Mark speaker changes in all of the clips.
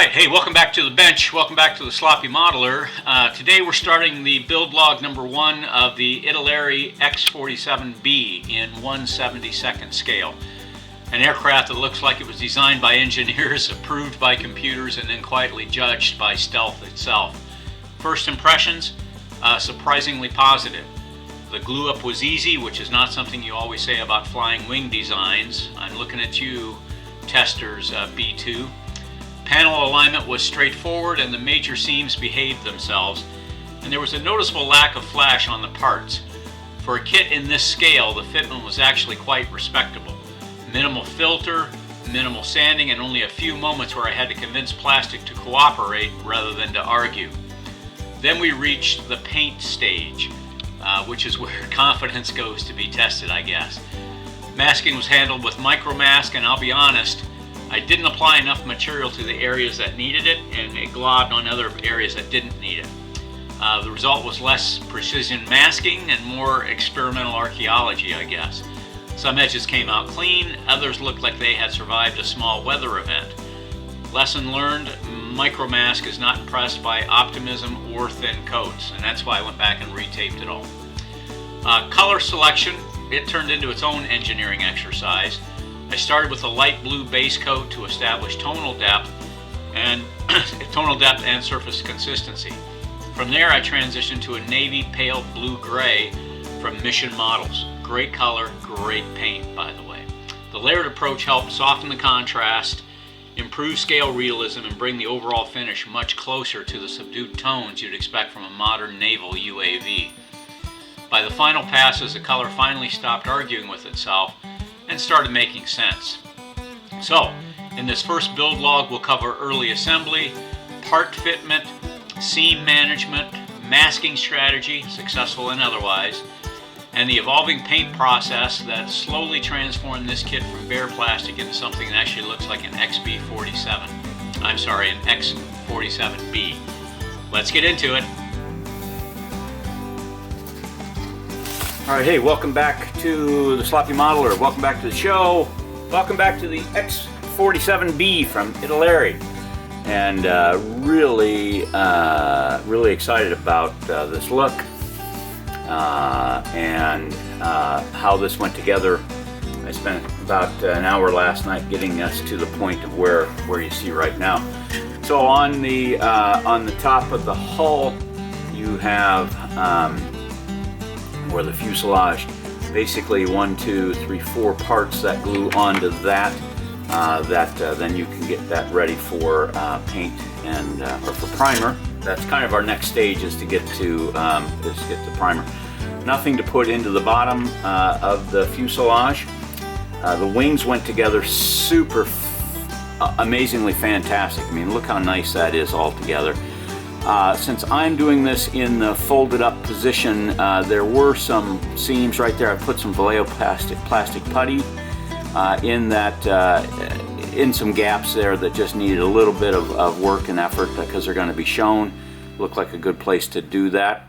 Speaker 1: Alright, hey, welcome back to the bench. Welcome back to the Sloppy Modeler. Today we're starting the build log number 1 of the Italeri X-47B in 1/72nd scale. An aircraft that looks like it was designed by engineers, approved by computers, and then quietly judged by stealth itself. First impressions, surprisingly positive. The glue up was easy, which is not something you always say about flying wing designs. I'm looking at you, testers B2. Panel alignment was straightforward and the major seams behaved themselves, and there was a noticeable lack of flash on the parts. For a kit in this scale, the fitment was actually quite respectable. Minimal filter, minimal sanding, and only a few moments where I had to convince plastic to cooperate rather than to argue. Then we reached the paint stage, which is where confidence goes to be tested, I guess. Masking was handled with micromask, and I'll be honest, I didn't apply enough material to the areas that needed it, and it globbed on other areas that didn't need it. The result was less precision masking and more experimental archaeology, I guess. Some edges came out clean, others looked like they had survived a small weather event. Lesson learned, micromask is not impressed by optimism or thin coats, and that's why I went back and retaped it all. Color selection, it turned into its own engineering exercise. I started with a light blue base coat to establish tonal depth and surface consistency. From there I transitioned to a navy pale blue-gray from Mission Models. Great color, great paint, by the way. The layered approach helped soften the contrast, improve scale realism, and bring the overall finish much closer to the subdued tones you'd expect from a modern naval UAV. By the final passes, the color finally stopped arguing with itself and started making sense. So, in this first build log, we'll cover early assembly, part fitment, seam management, masking strategy, successful and otherwise, and the evolving paint process that slowly transformed this kit from bare plastic into something that actually looks like an XB47. I'm sorry, an X-47B. Let's get into it. Alright, hey, welcome back to the Sloppy Modeler. Welcome back to the show. Welcome back to the X-47B from Italeri. And really excited about this look and how this went together. I spent about an hour last night getting us to the point of where you see right now. So on the top of the hull, you have or the fuselage, basically 1, 2, 3, 4 parts that glue onto that. Then you can get that ready for paint and or for primer. That's kind of our next stage, is to get to primer. Nothing to put into the bottom of the fuselage. The wings went together super amazingly fantastic. I mean, look how nice that is all together. Since I'm doing this in the folded up position, there were some seams right there. I put some Vallejo plastic putty in some gaps there that just needed a little bit of work and effort because they're going to be shown. Looked like a good place to do that.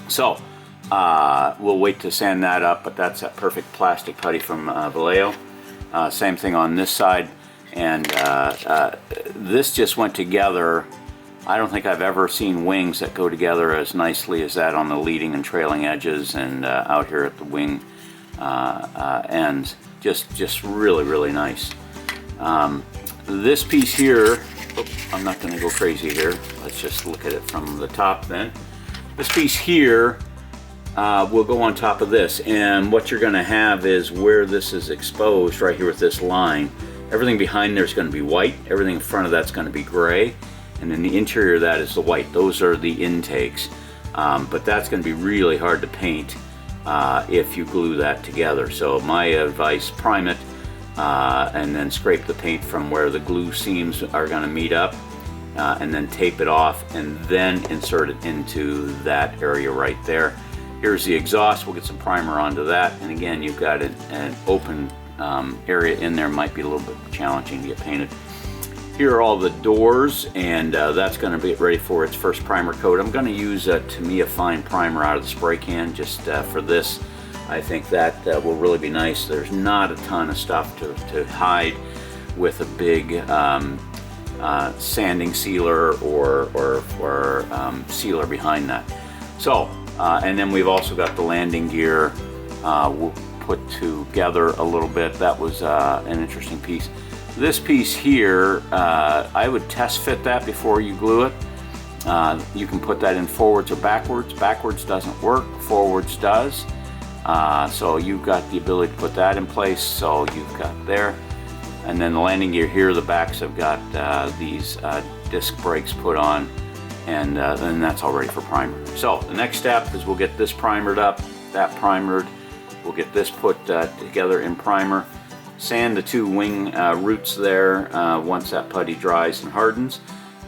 Speaker 1: So we'll wait to sand that up, but that's that perfect plastic putty from Vallejo. Same thing on this side, and this just went together. I don't think I've ever seen wings that go together as nicely as that on the leading and trailing edges and out here at the wing ends. Just really nice. This piece here, I'm not going to go crazy here. Let's just look at it from the top then. This piece here will go on top of this, and what you're going to have is where this is exposed right here with this line. Everything behind there is going to be white. Everything in front of that's going to be gray. And then the interior of that is the white. Those are the intakes. But that's going to be really hard to paint if you glue that together. So my advice, prime it and then scrape the paint from where the glue seams are going to meet up and then tape it off and then insert it into that area right there. Here's the exhaust. We'll get some primer onto that. And again, you've got an open area in there. Might be a little bit challenging to get painted. Here are all the doors, and that's going to be ready for its first primer coat. I'm going to use a Tamiya fine primer out of the spray can just for this. I think that will really be nice. There's not a ton of stuff to hide with a big
Speaker 2: sanding sealer or sealer behind that. So, and then we've also got the landing gear we'll put together a little bit. That was an interesting piece. This piece here, I would test fit that before you glue it. You can put that in forwards or backwards. Backwards doesn't work, forwards does. So you've got the ability to put that in place, so you've got there. And then the landing gear here, the backs have got these disc brakes put on, and then that's all ready for primer. So the next step is we'll get this primered up, that primered, we'll get this put together in primer, sand the two wing roots there once that putty dries and hardens,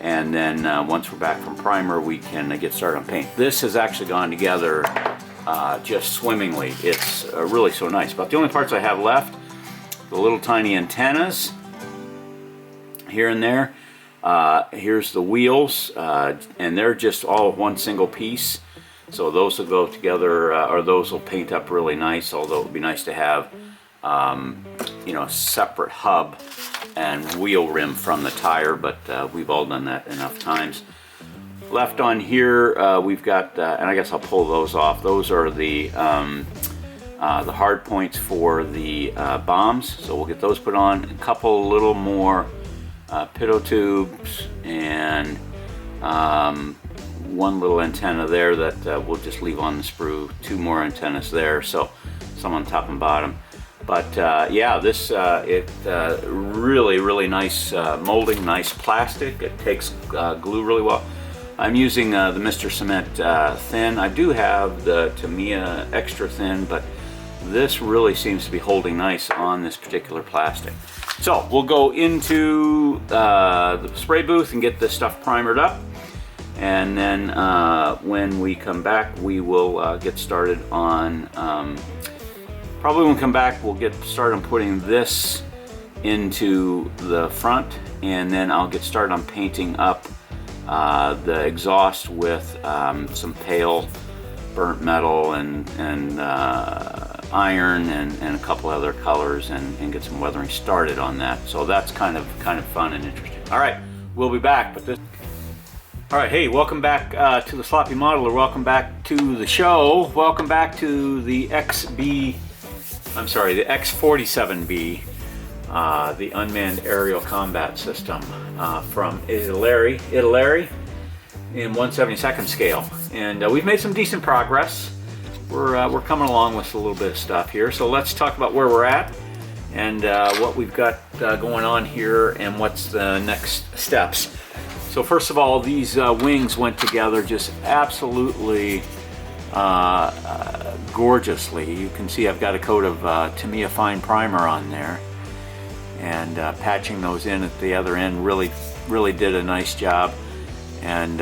Speaker 2: and then once we're back from primer we can get started on paint. This has actually gone together just swimmingly. It's really so nice. But the only parts I have left, the little tiny antennas here and there. Here's the wheels, and they're just all one single piece. So those will go together, or those will paint up really nice, although it would be nice to have you know, a separate hub and wheel rim from the tire, but we've all done that enough times. Left on here, we've got, and I guess I'll pull those off. Those are the hard points for the bombs, so we'll get those put on. A couple little more pitot tubes, and one little antenna there that we'll just leave on the sprue. Two more antennas there, so some on top and bottom. But yeah, this really nice molding, nice plastic. It takes glue really well. I'm using the Mr. Cement thin. I do have the Tamiya extra thin, but this really seems to be holding nice on this particular plastic. So we'll go into the spray booth and get this stuff primered up, and then when we come back we will get started on probably when we come back we'll get started on putting this into the front, and then I'll get started on painting up the exhaust with some pale burnt metal and iron and a couple other colors, and get some weathering started on that. So that's kind of fun and interesting. All right, we'll be back. All right, hey, welcome back to the Sloppy Modeler. Welcome back to the show. Welcome back to the X-47B, the unmanned aerial combat system from Italy in 1/72nd scale. And we've made some decent progress. We're coming along with a little bit of stuff here. So let's talk about where we're at and what we've got going on here and what's the next steps. So first of all, these wings went together just absolutely gorgeously. You can see I've got a coat of Tamiya fine primer on there, and patching those in at the other end really did a nice job. And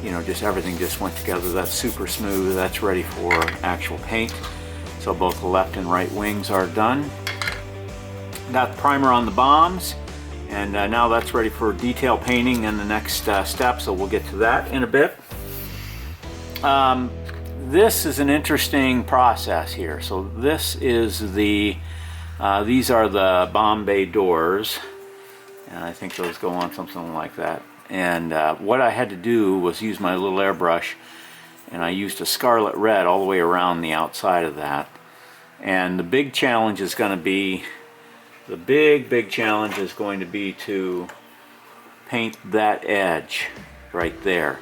Speaker 2: you know, just everything just went together. That's super smooth. That's ready for actual paint. So both the left and right wings are done. Got the primer on the bombs, and now that's ready for detail painting and the next step. So we'll get to that in a bit. This is an interesting process here. So this is the these are the bomb bay doors, and I think those go on something like that. And what I had to do was use my little airbrush, and I used a scarlet red all the way around the outside of that. And the big challenge is going to be, the big challenge is going to be to paint that edge right there,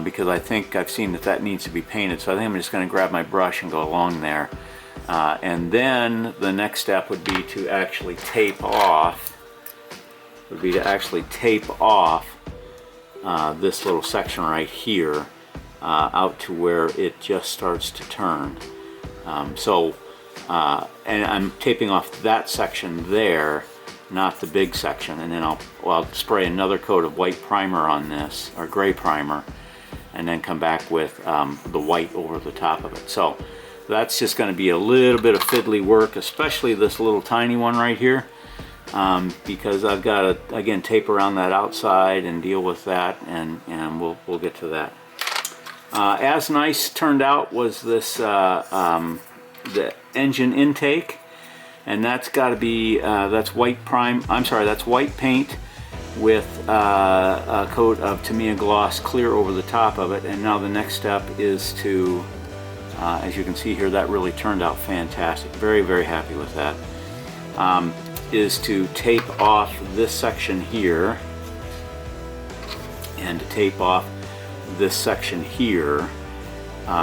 Speaker 2: because I think I've seen that needs to be painted. So I think I'm just going to grab my brush and go along there, and then the next step would be to actually tape off. This little section right here out to where it just starts to turn. And I'm taping off that section there, not the big section, and then I'll spray another coat of white primer on this, or gray primer, and then come back with the white over the top of it. So that's just going to be a little bit of fiddly work, especially this little tiny one right here. Because I've got to again tape around that outside and deal with that, and we'll get to that. As nice turned out was this the engine intake, and that's got to be that's white paint, with a coat of Tamiya gloss clear over the top of it. And now the next step is to, as you can see here, that really turned out fantastic. Very, very happy with that. Is to tape off this section here, and to tape off this section here.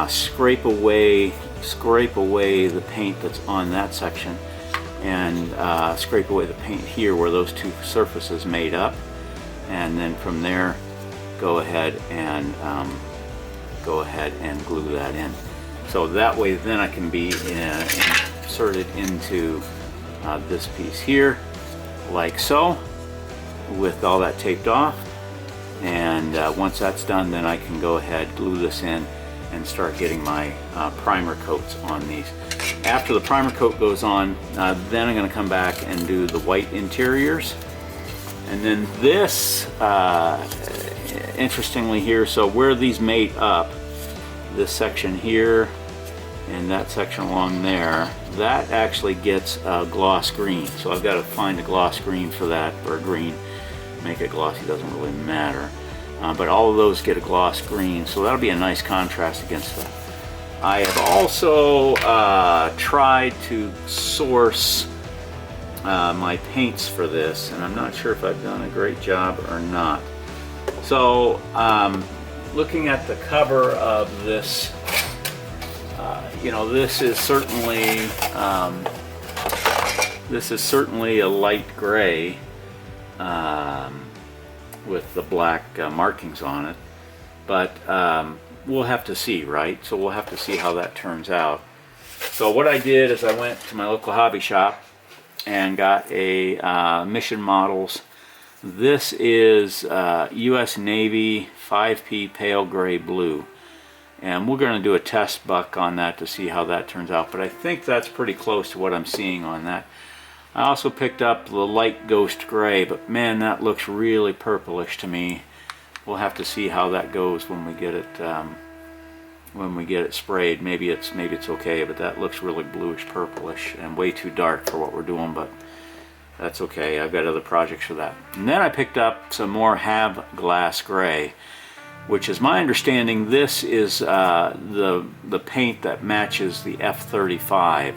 Speaker 2: Scrape away the paint that's on that section, and scrape away the paint here where those two surfaces made up, and then from there go ahead and glue that in. So that way then I can be inserted into this piece here, like so, with all that taped off. And once that's done, then I can go ahead, glue this in, and start getting my primer coats on these. After the primer coat goes on, then I'm going to come back and do the white interiors. And then this, interestingly here, so where these mate up, this section here and that section along there, that actually gets a gloss green. So I've got to find a gloss green for that, or green. Make it glossy, doesn't really matter. But all of those get a gloss green, so that'll be a nice contrast against that. I have also tried to source my paints for this, and I'm not sure if I've done a great job or not. So looking at the cover of this, you know, this is certainly a light gray with the black markings on it, but we'll have to see, right? So we'll have to see how that turns out. So what I did is I went to my local hobby shop and got a Mission Models. This is US Navy 5P pale gray blue, and we're going to do a test buck on that to see how that turns out, but I think that's pretty close to what I'm seeing on that. I also picked up the light ghost gray, but man, that looks really purplish to me. We'll have to see how that goes when we get it sprayed. Maybe it's okay, but that looks really bluish purplish and way too dark for what we're doing, but that's okay. I've got other projects for that. And then I picked up some more Have Glass Gray, which is my understanding this is the paint that matches the F-35.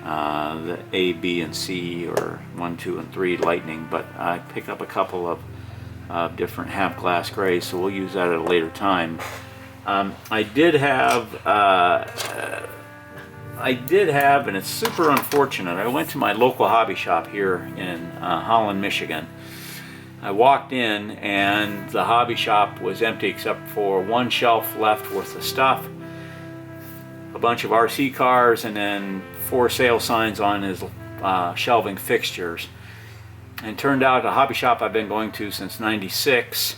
Speaker 2: The A, B, and C, or 1, 2, and 3 Lightning, but I picked up a couple of different Have Glass Grays, so we'll use that at a later time. I did have, and it's super unfortunate, I went to my local hobby shop here in Holland, Michigan. I walked in and the hobby shop was empty except for one shelf left worth of stuff, a bunch of RC cars, and then 4 sale signs on his shelving fixtures. And turned out a hobby shop I've been going to since '96,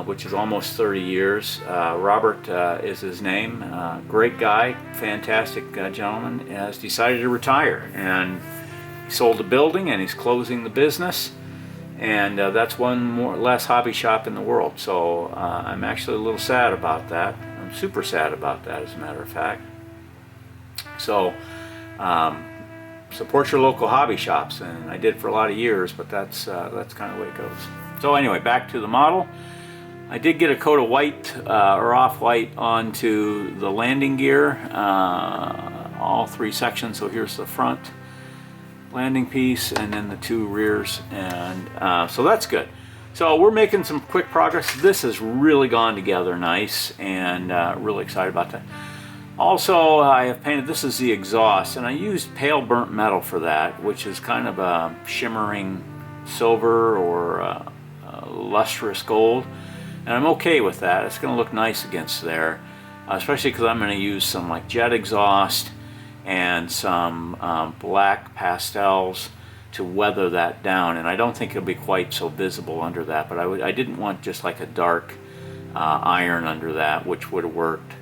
Speaker 2: which is almost 30 years. Robert is his name. Great guy, fantastic gentleman, has decided to retire, and he sold the building and he's closing the business, and that's one less hobby shop in the world. So I'm actually a little sad about that. I'm super sad about that, as a matter of fact. So support your local hobby shops, and I did for a lot of years, but that's kind of the way it goes. So anyway, back to the model. I did get a coat of white or off-white onto the landing gear, all 3 sections. So here's the front landing piece and then the 2 rears, and so that's good. So we're making some quick progress. This has really gone together nice, and really excited about that. Also, I have painted, this is the exhaust, and I used pale burnt metal for that, which is kind of a shimmering silver or lustrous gold, and I'm okay with that. It's going to look nice against there, especially because I'm going to use some like jet exhaust and some black pastels to weather that down, and I don't think it'll be quite so visible under that, but I didn't want just like a dark iron under that, which would have worked.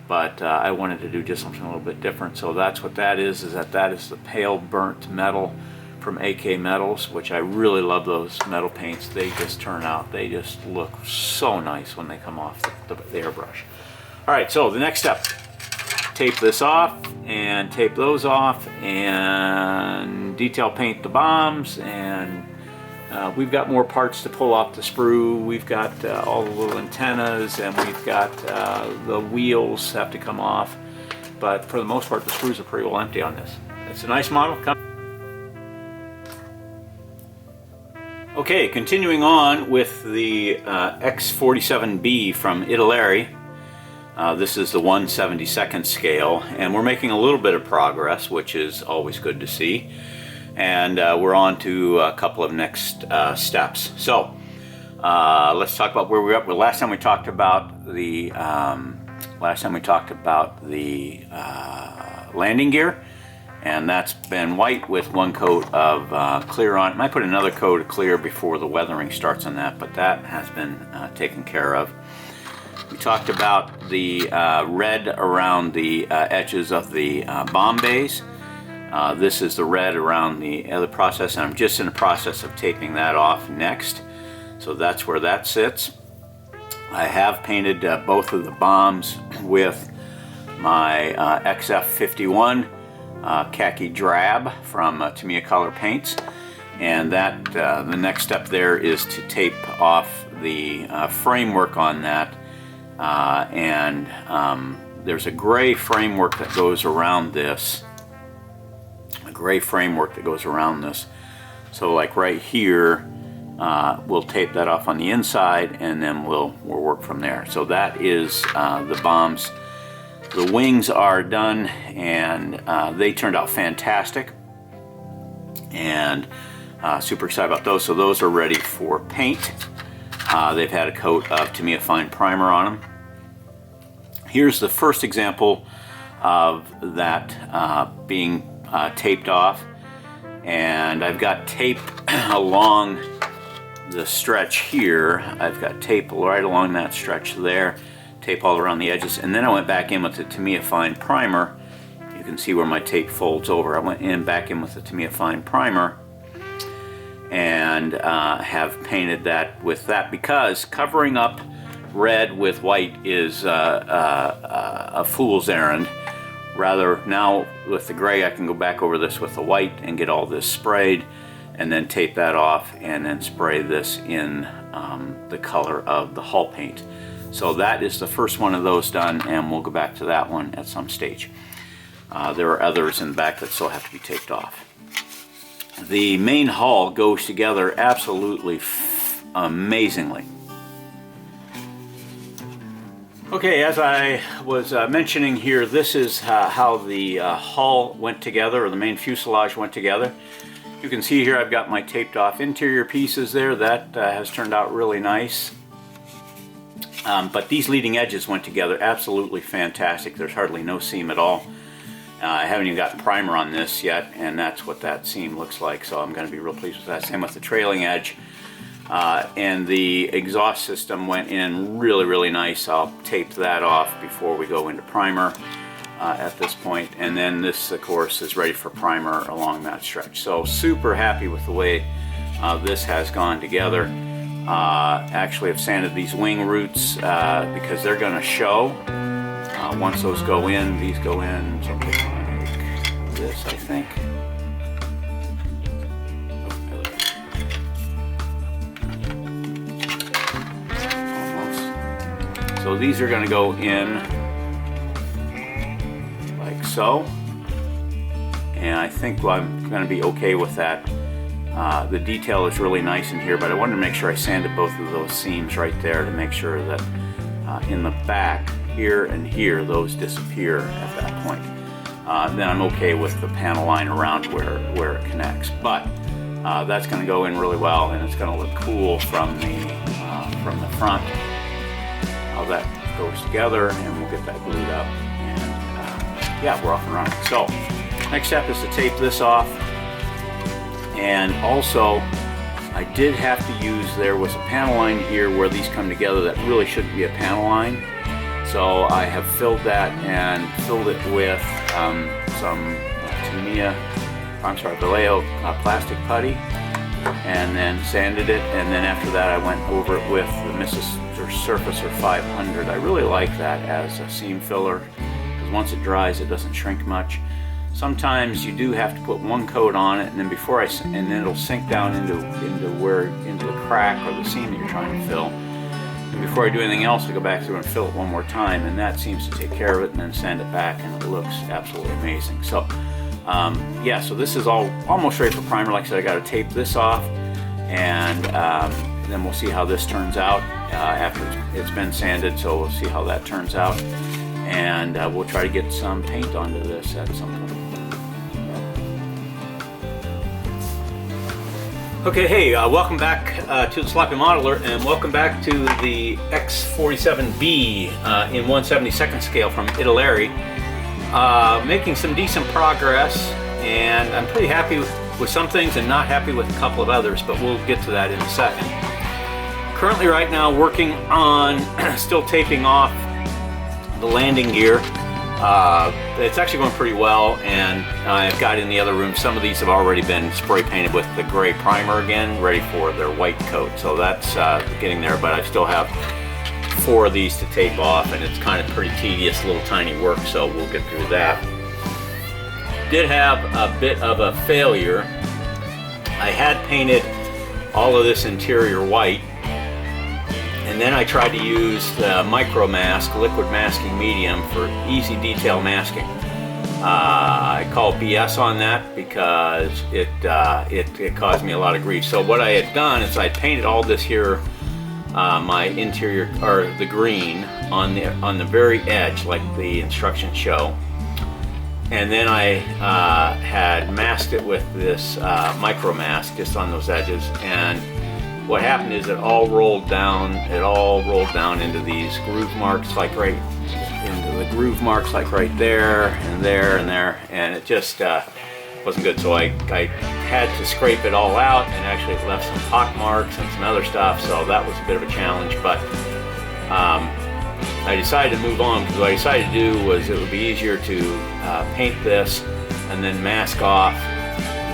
Speaker 2: But I wanted to do just something a little bit different. So that's what that is that is the pale burnt metal from AK Metals, which I really love those metal paints. They just turn out, they just look so nice when they come off the airbrush. All right, so the next step, tape this off and tape those off and detail paint the bombs and we've got more parts to pull off the sprue. We've got all the little antennas, and we've got the wheels have to come off. But for the most part, the sprues are pretty well empty on this. It's a nice model. Okay, continuing on with the X-47B from Italeri. This is the 1/72nd scale, and we're making a little bit of progress, which is always good to see. And we're on to a couple of next steps. So let's talk about where we're at. Well, last time we talked about the landing gear, and that's been white with one coat of clear on it. I might put another coat of clear before the weathering starts on that, but that has been taken care of. We talked about the red around the edges of the bomb bays. This is the red around the other process, and I'm just in the process of taping that off next. So that's where that sits. I have painted both of the bombs with my XF51 khaki drab from Tamiya Color Paints, and that the next step there is to tape off the framework on that, and there's a gray framework that goes around this. So like right here, we'll tape that off on the inside, and then we'll work from there. So that is the bombs. The wings are done, and they turned out fantastic, and super excited about those. So those are ready for paint. They've had a coat of Tamiya Fine Primer on them. Here's the first example of that being taped off, and I've got tape along the stretch here. I've got tape right along that stretch there, tape all around the edges, and then I went back in with the Tamiya Fine Primer. You can see where my tape folds over. I went back in with the Tamiya Fine Primer, and have painted that with that, because covering up red with white is a fool's errand. Rather, now with the gray, I can go back over this with the white and get all this sprayed, and then tape that off, and then spray this in the color of the hull paint. So that is the first one of those done, and we'll go back to that one at some stage. There are others in the back that still have to be taped off. The main hull goes together absolutely amazingly. Okay, as I was mentioning here, this is how the hull went together, or the main fuselage went together. You can see here I've got my taped off interior pieces there. That has turned out really nice. But these leading edges went together absolutely fantastic. There's hardly no seam at all. I haven't even gotten primer on this yet, and that's what that seam looks like, so I'm going to be real pleased with that. Same with the trailing edge. And the exhaust system went in really nice. I'll tape that off before we go into primer at this point. And then this, of course, is ready for primer along that stretch. So super happy with the way this has gone together. Actually, I've sanded these wing roots because they're going to show. Once those go in, these go in something like this, I think. So these are going to go in like so, and I think I'm going to be okay with that. The detail is really nice in here, but I wanted to make sure I sanded both of those seams right there to make sure that in the back, here and here, those disappear at that point. Then I'm okay with the panel line around where it connects. But that's going to go in really well, and it's going to look cool from the front. How that goes together, and we'll get that glued up, and yeah, we're off and running. So next step is to tape this off, and also I did have to use, there was a panel line here where these come together that really shouldn't be a panel line, so I have filled that and filled it with some Vallejo plastic putty, and then sanded it, and then after that I went over it with the Mrs. Surfacer 500. I really like that as a seam filler, because once it dries it doesn't shrink much. sometimes you do have to put one coat on it, and then and then it'll sink down into the crack or the seam that you're trying to fill. And before I do anything else, I go back through and fill it one more time, and that seems to take care of it, and then sand it back, and it looks absolutely amazing. So yeah, so this is almost ready for primer. Like I said, I got to tape this off, and then we'll see how this turns out after it's been sanded. So we'll see how that turns out, and we'll try to get some paint onto this at some point. Okay, hey, welcome back to the Sloppy Modeler, and welcome back to the X-47B in 1/72nd scale from Italeri. Making some decent progress, and I'm pretty happy with some things and not happy with a couple of others, but we'll get to that in a second. Currently right now working on still taping off the landing gear. It's actually going pretty well, and I've got in the other room, some of these have already been spray painted with the gray primer again, ready for their white coat. So that's getting there, but I still have 4 of these to tape off, and it's kind of pretty tedious, little tiny work, so we'll get through that. Did have a bit of a failure. I had painted all of this interior white, and then I tried to use the micro mask, liquid masking medium, for easy detail masking. I call BS on that because it caused me a lot of grief. So what I had done is I painted all this here, my interior, or the green, on the very edge, like the instructions show. And then I had masked it with this micro mask just on those edges, and what happened is it all rolled down into these groove marks, like right there and there and there, and it just wasn't good. So I had to scrape it all out, and actually it left some pock marks and some other stuff, so that was a bit of a challenge. But I decided to move on, because what I decided to do was it would be easier to paint this and then mask off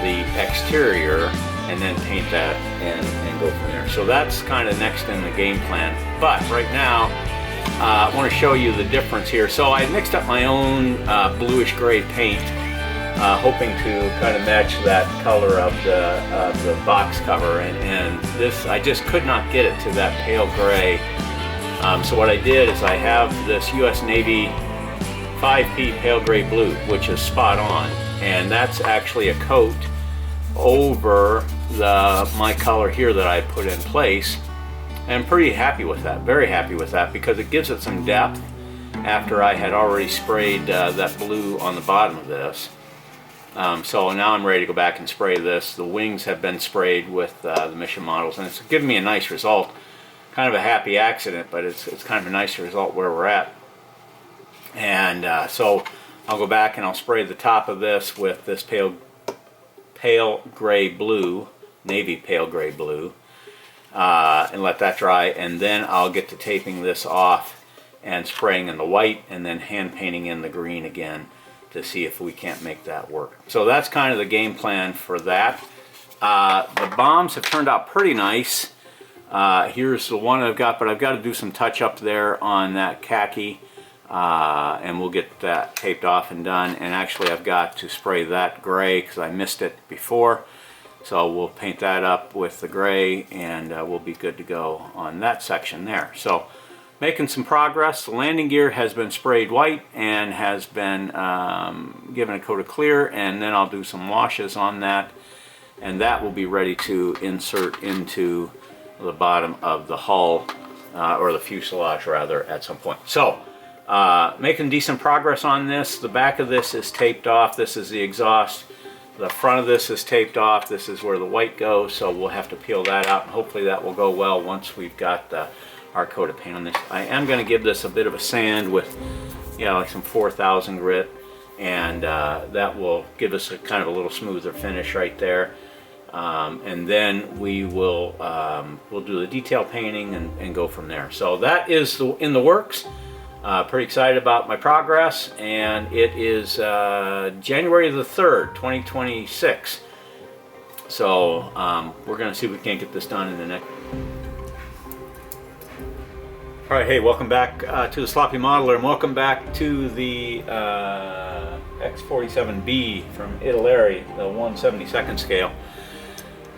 Speaker 2: the exterior and then paint that and go from there. So that's kind of next in the game plan. But right now, I want to show you the difference here. So I mixed up my own bluish gray paint, hoping to kind of match that color of the box cover, and this, I just could not get it to that pale gray. So what I did is I have this US Navy 5P pale gray blue, which is spot on, and that's actually a coat over my color here that I put in place. And I'm pretty happy with that, very happy with that, because it gives it some depth after I had already sprayed that blue on the bottom of this. So now I'm ready to go back and spray this. The wings have been sprayed with the mission models, and it's giving me a nice result. Kind of a happy accident, but it's kind of a nice result where we're at. And so I'll go back and I'll spray the top of this with this pale gray blue, navy pale gray blue, and let that dry, and then I'll get to taping this off and spraying in the white, and then hand painting in the green again to see if we can't make that work. So that's kind of the game plan for that. The bombs have turned out pretty nice. Here's the one I've got, but I've got to do some touch up there on that khaki, and we'll get that taped off and done. And actually I've got to spray that gray because I missed it before, so we'll paint that up with the gray, and we'll be good to go on that section there. So making some progress. The landing gear has been sprayed white and has been given a coat of clear, and then I'll do some washes on that, and that will be ready to insert into the bottom of the hull, or the fuselage rather, at some point. So making decent progress on this. The back of this is taped off. This is the exhaust. The front of this is taped off. This is where the white goes, so we'll have to peel that out, and hopefully that will go well once we've got our coat of paint on this. I am going to give this a bit of a sand with, you know, like some 4000 grit, and that will give us a kind of a little smoother finish right there. And then we will we'll do the detail painting and go from there. So that is in the works. Pretty excited about my progress, and it is January the 3rd, 2026. So we're going to see if we can't get this done in the next. All right, hey, welcome back to the Sloppy Modeler, and welcome back to the X-47B from Italeri, the 1/72nd scale.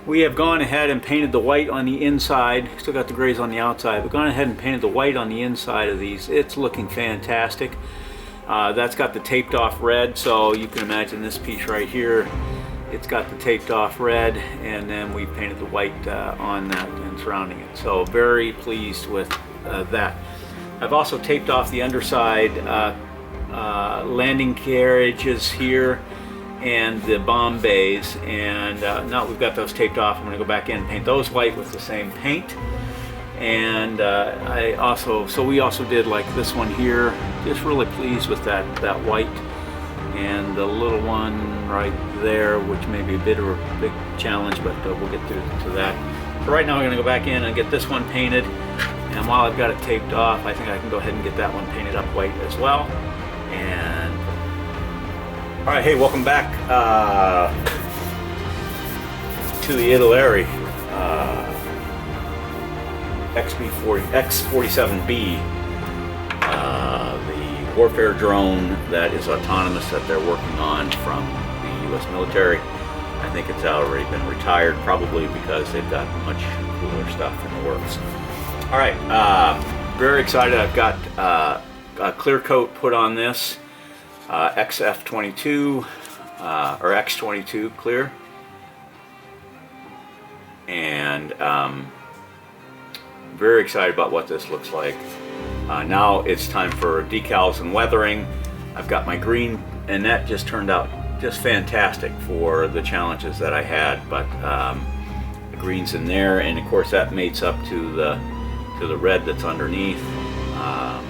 Speaker 2: We have gone ahead and painted the white on the inside. Still got the grays on the outside, but gone ahead and painted the white on the inside of these. It's looking fantastic. That's got the taped off red, so you can imagine this piece right here. It's got the taped off red, and then we painted the white on that and surrounding it. So very pleased with that. I've also taped off the underside landing carriages here and the bomb bays, and now we've got those taped off. I'm going to go back in and paint those white with the same paint. And we also did like this one here. Just really pleased with that white, and the little one right there, which may be a bit of a big challenge, but we'll get to that. So right now we're going to go back in and get this one painted, and while I've got it taped off, I think I can go ahead and get that one painted up white as well. And all right, hey, welcome back to the Italeri X-47B, the warfare drone that is autonomous that they're working on from the U.S. military. I think it's already been retired, probably because they've got much cooler stuff in the works. All right, very excited. I've got a clear coat put on this XF22 or X22 clear, and very excited about what this looks like. Now it's time for decals and weathering. I've got my green, and that just turned out just fantastic for the challenges that I had. But the green's in there, and of course that mates up to the red that's underneath. I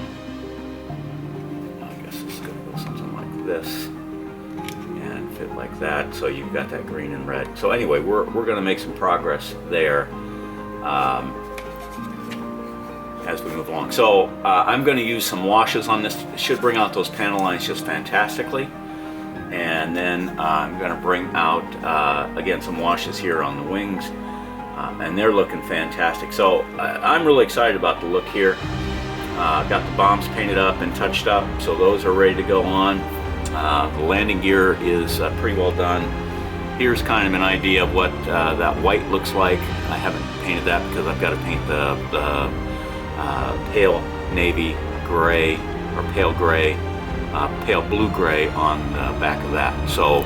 Speaker 2: guess it's gonna go something like this and fit like that. So you've got that green and red. So anyway, we're gonna make some progress there. As we move along. So I'm going to use some washes on this. It should bring out those panel lines just fantastically. And then I'm going to bring out, again, some washes here on the wings. And they're looking fantastic. So I'm really excited about the look here. Got the bombs painted up and touched up, so those are ready to go on. The landing gear is pretty well done. Here's kind of an idea of what that white looks like. I haven't painted that because I've got to paint the pale navy gray or pale gray, pale blue gray on the back of that. So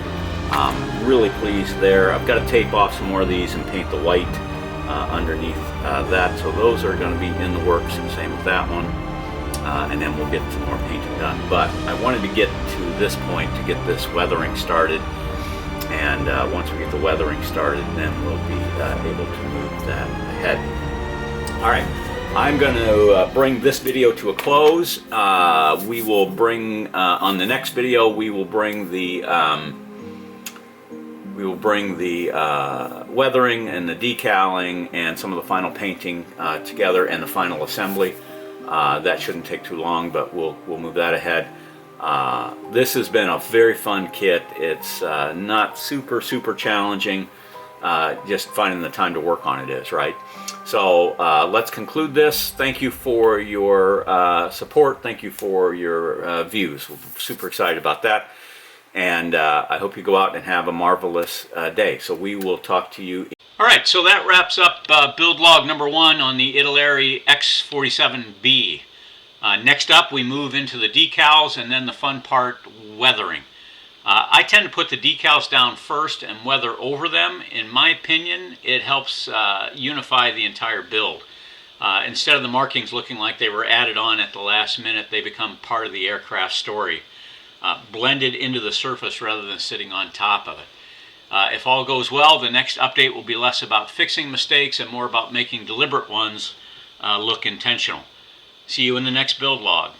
Speaker 2: really pleased there. I've got to tape off some more of these and paint the white underneath that. So those are going to be in the works, and same with that one. And then we'll get some more painting done. But I wanted to get to this point to get this weathering started. And once we get the weathering started, then we'll be able to move that ahead. All right. I'm going to bring this video to a close. We will bring on the next video. We will bring the weathering and the decaling and some of the final painting together, and the final assembly. That shouldn't take too long, but we'll move that ahead. This has been a very fun kit. It's not super challenging. Just finding the time to work on it is, right? So let's conclude this. Thank you for your support. Thank you for your views. We're super excited about that. And I hope you go out and have a marvelous day. So we will talk to you.
Speaker 1: All right, so that wraps up build log number 1 on the Italeri X-47B. Next up, we move into the decals and then the fun part, weathering. I tend to put the decals down first and weather over them. In my opinion, it helps unify the entire build. Instead of the markings looking like they were added on at the last minute, they become part of the aircraft story, blended into the surface rather than sitting on top of it. If all goes well, the next update will be less about fixing mistakes and more about making deliberate ones look intentional. See you in the next build log.